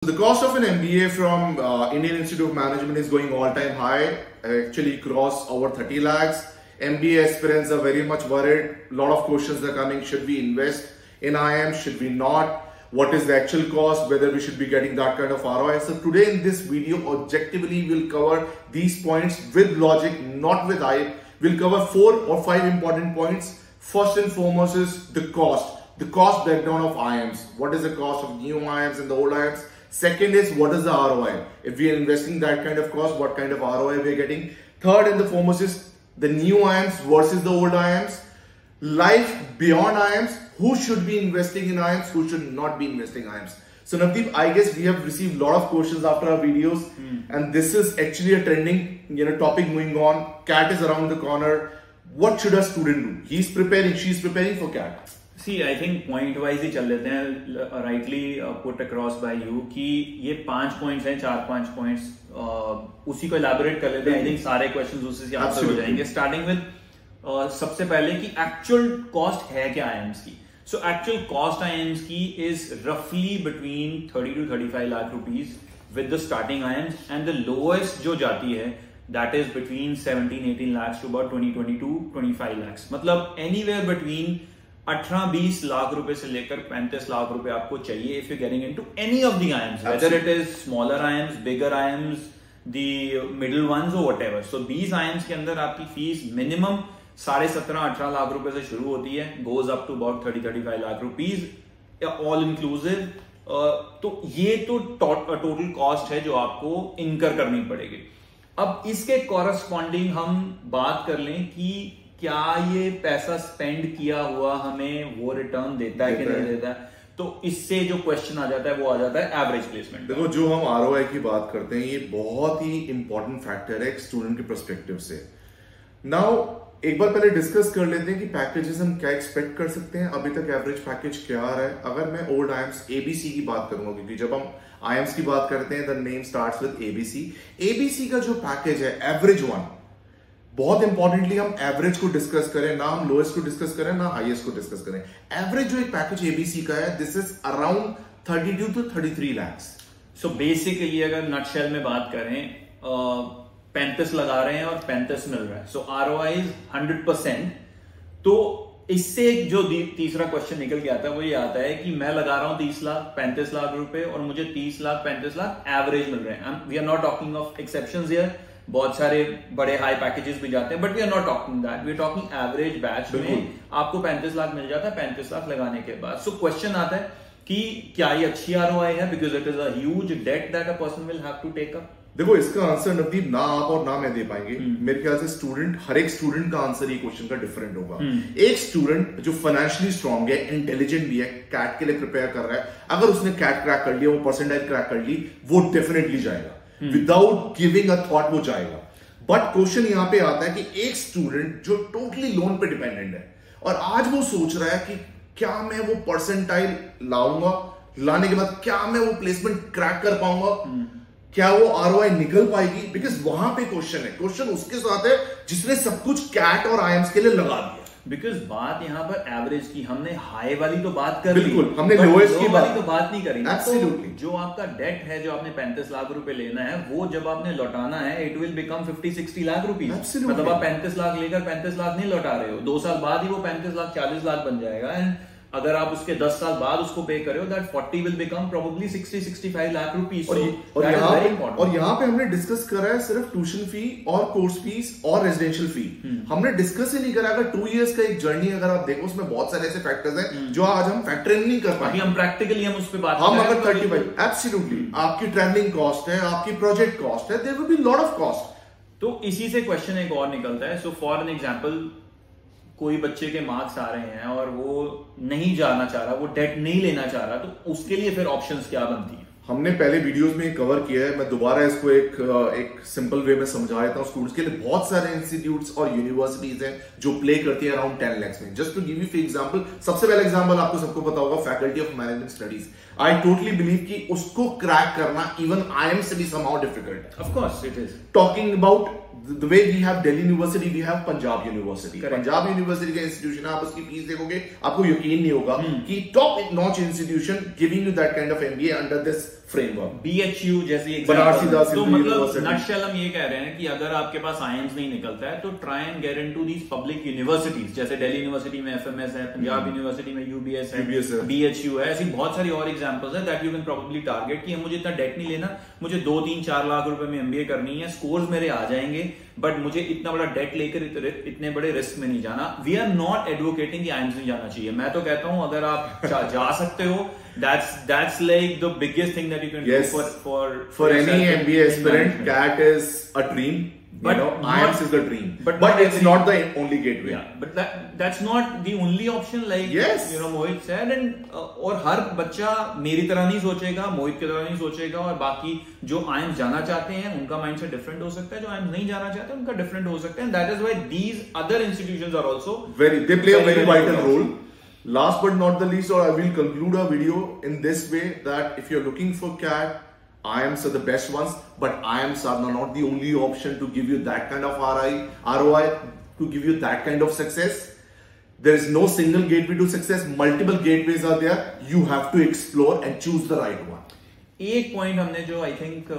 The cost of an MBA from Indian Institute of Management is going all-time high, actually crossed over 30 lakhs. MBA aspirants are very much worried. A lot of questions are coming. Should we invest in IIM? Should we not? What is the actual cost? Whether we should be getting that kind of ROI? So today in this video, objectively, we'll cover these points with logic, not with hype. We'll cover 4 or 5 important points. First and foremost is the cost. The cost breakdown of IIMs. What is the cost of new IIMs and the old IIMs? Second is what is the ROI? If we are investing that kind of cost, what kind of ROI we are getting? Third and the foremost is the new IIMs versus the old IIMs. Life beyond IIMs. Who should be investing in IIMs? Who should not be investing in IIMs? So Navdeep, I guess we have received a lot of questions after our videos, and this is actually a trending topic moving on. CAT is around the corner. What should a student do? He's preparing, she's preparing for CAT. See, I think point wise ही चल लेते हैं, rightly put across by you कि ये 5 points हैं, 4-5 points, उसी को elaborate कर लेते हैं. I think सारे questions उसी से आंसर हो जाएंगे. Starting with सबसे पहले कि actual cost है क्या IIMs की. So actual cost IIMs की is roughly between 30 to 35 lakh rupees with the starting IIMs, and the lowest जो जाती है that is between 17-18 lakhs to about 20-25 lakhs. मतलब anywhere between 18-20 लाख रुपए से लेकर 35 लाख रुपए आपको चाहिए if you're getting into any of the IIMs, whether it is smaller IIMs, bigger IIMs, the middle ones or whatever. So these IIMs के अंदर आपकी फीस मिनिमम 17.5-18 लाख रुपए से शुरू होती है, goes up to about 30-35 lakh rupees, all inclusive. तो ये तो टोटल कॉस्ट है जो आपको इनकर करनी पड़ेगी. अब इसके कॉरस्पॉन्डिंग हम बात कर लें कि क्या ये पैसा स्पेंड किया हुआ हमें वो रिटर्न देता है कि नहीं देता है. तो इससे जो क्वेश्चन आ जाता है वो आ जाता है एवरेज प्लेसमेंट. देखो, जो हम आरओआई की बात करते हैं ये बहुत ही इंपॉर्टेंट फैक्टर है एक स्टूडेंट के पर्सपेक्टिव से. नाउ एक बार पहले डिस्कस कर लेते हैं कि पैकेजेस हम क्या एक्सपेक्ट कर सकते हैं. अभी तक एवरेज पैकेज क्या आ रहा है. अगर मैं ओल्ड आईएम्स एबीसी की बात करूंगा, क्योंकि जब हम आईएम्स की बात करते हैं the name starts with ABC. ABC का जो पैकेज है एवरेज वन, बहुत इंपॉर्टेंटली हम एवरेज को डिस्कस करें, ना हम लोएस्ट को डिस्कस करें ना हाईएस्ट को डिस्कस करें. एवरेज जो एक पैकेज एबीसी का है this is around 32 to 33 lakhs. So basically अगर नटशेल में बात करें 35 लगा रहे हैं और 35 मिल रहा है, सो आरओआई इज 100%. तो इससे जो तीसरा क्वेश्चन निकल के आता है वो ये आता है कि मैं लगा रहा हूं 30 लाख 35 लाख रुपए और मुझे 30 लाख 35 लाख एवरेज मिल रहे हैं. We are not talking of exceptions here. बहुत सारे बड़े हाई पैकेजेस भी जाते हैं, but we are not talking that. We are talking average batch में आपको 35 लाख मिल जाता है 35 लाख लगाने के बाद. सो क्वेश्चन आता है कि क्या ये अच्छी आरओआई है, because it is a huge debt that a person will have to take up. देखो, इसका आंसर नवदीप ना आप और ना मैं दे पाएंगे. मेरे ख्याल से हर एक स्टूडेंट का आंसर ये क्वेश्चन का डिफरेंट होगा. एक स्टूडेंट जो फाइनेंशियली स्ट्रांग है, इंटेलिजेंट भी है, कैट के लिए प्रिपेयर कर रहा है, अगर उसने कैट क्रैक कर लिया, वो परसेंटाइल क्रैक कर ली, वो डेफिनेटली जाएगा. विदाउट गिविंग अ थॉट वो जाएगा. बट क्वेश्चन यहां पे आता है कि एक स्टूडेंट जो टोटली लोन पे डिपेंडेंट है और आज वो सोच रहा है कि क्या मैं वो परसेंटाइल लाऊंगा, लाने के बाद क्या मैं वो प्लेसमेंट क्रैक कर पाऊंगा, क्या वो आरओआई निकल पाएगी. बिकॉज वहां पे क्वेश्चन उसके साथ है जिसने सब कुछ कैट और आईएम्स के लिए लगा दिया. बिकॉज बात यहाँ पर एवरेज की, हमने हाई वाली तो बात कर ली, बिल्कुल हमने लोएस्ट की वाली तो बात नहीं करी. एब्सोल्युटली. जो आपका डेट है, जो आपने 35 लाख रुपए लेना है, वो जब आपने लौटाना है it will become 50-60 lakh rupees. मतलब आप 35 लाख लेकर 35 लाख नहीं लौटा रहे हो, 2 साल बाद ही वो 35 लाख 40 लाख बन जाएगा. एंड अगर आप उसके 10 साल बाद उसको पे करे हो, that 40 will become probably 60-65 lakh rupees. और यहाँ पे हमने डिस्कस करा है सिर्फ ट्यूशन फी और कोर्स फीस और रेजिडेंशियल फी. हमने डिस्कस ही नहीं करा अगर 2 years का एक जर्नी अगर आप देखो, उसमें बहुत सारे ऐसे फैक्टर्स हैं जो आज हम फैक्टर इन नहीं कर पाए. हम प्रैक्टिकली हम उस पर बात हम अगर 35 एब्सोल्युटली आपकी ट्रैवलिंग कॉस्ट है, आपकी प्रोजेक्ट कॉस्ट है, there will be lot of cost. तो इसी से क्वेश्चन एक और निकलता है. सो फॉर एन एग्जांपल, कोई बच्चे के मार्क्स आ रहे हैं और वो नहीं जाना चाह रहा, वो डेट नहीं लेना चाह रहा, तो उसके लिए फिर ऑप्शंस क्या बनती है. हमने पहले वीडियोस में कवर किया है. मैं दोबारा इसको एक सिंपल वे में समझा देता हूं स्टूडेंट्स के लिए. बहुत सारे इंस्टीट्यूट्स और यूनिवर्सिटीज हैं जो प्ले करती है अराउंड 10 lakhs में. Just to give you for example, सबसे पहला एग्जांपल आपको सबको पता होगा faculty of management studies. I totally believe कि उसको क्रैक करना इवन आईएम से भी समहाउ डिफिकल्ट है. Of course it is. Talking about the way we have Delhi University, we have Punjab University. Correct. Punjab University का institution है, आप उसकी फीस देखोगे आपको यकीन नहीं होगा कि top notch institution giving you that kind of MBA under this framework. BHU जैसी बनारसी दास तो हिंदू मतलब यूनिवर्सिटी। नटशेल हम ये कह रहे हैं कि अगर आपके पास IIMs नहीं निकलता है तो try and get into these public universities, जैसे दिल्ली यूनिवर्सिटी में FMS है, पंजाब यूनिवर्सिटी में UBS है, BHU है, ऐसी बहुत सारी और एग्जांपल्स है that you can probably target कि मुझे इतना डेट नहीं लेना, मुझे 2-3-4 लाख रुपए में MBA करनी है, स्कोर्स मेरे आ जाएंगे, बट मुझे इतना बड़ा डेट लेकर इतने बड़े रिस्क में नहीं जाना. वी आर नॉट एडवोकेटिंग कि IIMs नहीं जाना चाहिए. मैं तो कहता हूं अगर आप जा सकते हो, that's like the biggest thing that you can Yes. do for any MBA aspirant. CAT is a dream, but IIMs is the dream, but it's not the only gateway. Yeah, but that's not the only option, like Yes. Mohit said, and और हर बच्चा मेरी तरह नहीं सोचेगा, मोहित की तरह नहीं सोचेगा, और बाकी जो IIMs जाना चाहते हैं उनका माइंडसेट डिफरेंट हो सकता है, जो IIMs नहीं जाना चाहते उनका डिफरेंट हो सकता है, and that is why these other institutions are also they play a very vital role. Last but not the least, or I will conclude our video in this way, that if you're looking for CAT, IIMs are the best ones, but IIMs are not the only option to give you that kind of ROI, to give you that kind of success. There is no single gateway to success. Multiple gateways are there. You have to explore and choose the right one. एक point हमने जो I think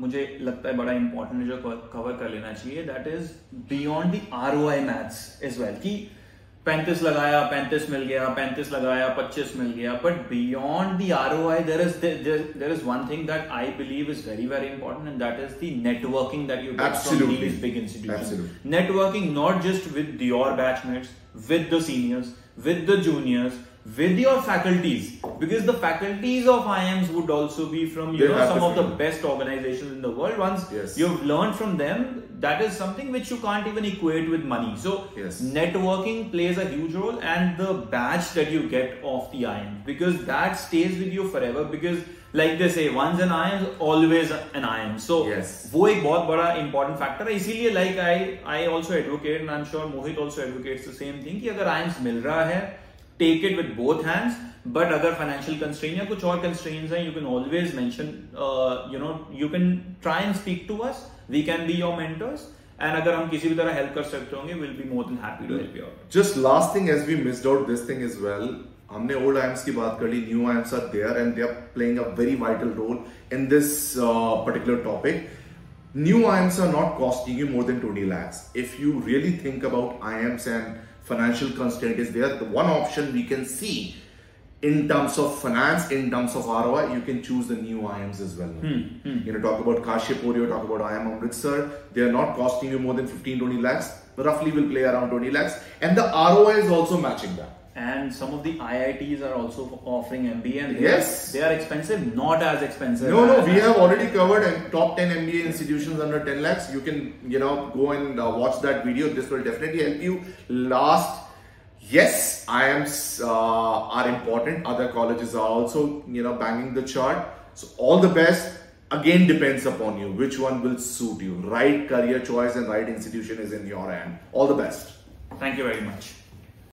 मुझे लगता है बड़ा important जो cover कर लेना चाहिए, that is beyond the ROI maths as well, कि 35 लगाया 35 मिल गया, 35 लगाया 25 मिल गया, but beyond the ROI there is one thing that I believe is very very important, and that is the networking that you get from these big institutions. Absolutely. Networking not just with your batchmates, with the seniors, with the juniors, with your faculties, because the faculties of IIMs would also be from some of the best organizations in the world. Once you've learned from them, that is something which you can't even equate with money. So networking plays a huge role, and the badge that you get off the IIM, because that stays with you forever, because like they say, once an IIM, always an IIM. So वो एक बहुत बड़ा important factor है. इसीलिए like I also advocate, and I'm sure Mohit also advocates the same thing, कि अगर IIMs मिल रहा है, take it with both hands. But अगर financial constraint या कुछ और constraints हैं, you can always mention, you can try and speak to us. We can be your mentors. And अगर हम किसी भी तरह help कर सकते होंगे, we'll be more than happy to help you out. Just last thing, as we missed out this thing as well. हमने old IIMs की बात कर ली, new IIMs are there and they are playing a very vital role in this particular topic. New IIMs are not costing you more than 20 lakhs. If you really think about IIMs and financial constraint is there, the one option we can see in terms of finance, in terms of ROI, you can choose the new IIMs as well. Talk about Kashipur, you talk about IIM Amritsar, they are not costing you more than 15-20 lakhs, roughly will play around 20 lakhs, and the ROI is also matching that. And some of the IITs are also offering MBA, and they are expensive, not as expensive. No, we have already covered top 10 MBA institutions under 10 lakhs. You can, go and watch that video. This will definitely help you. Last, yes, IIMs are important. Other colleges are also, banging the chart. So all the best. Again, depends upon you. Which one will suit you? Right career choice and right institution is in your hand. All the best. Thank you very much.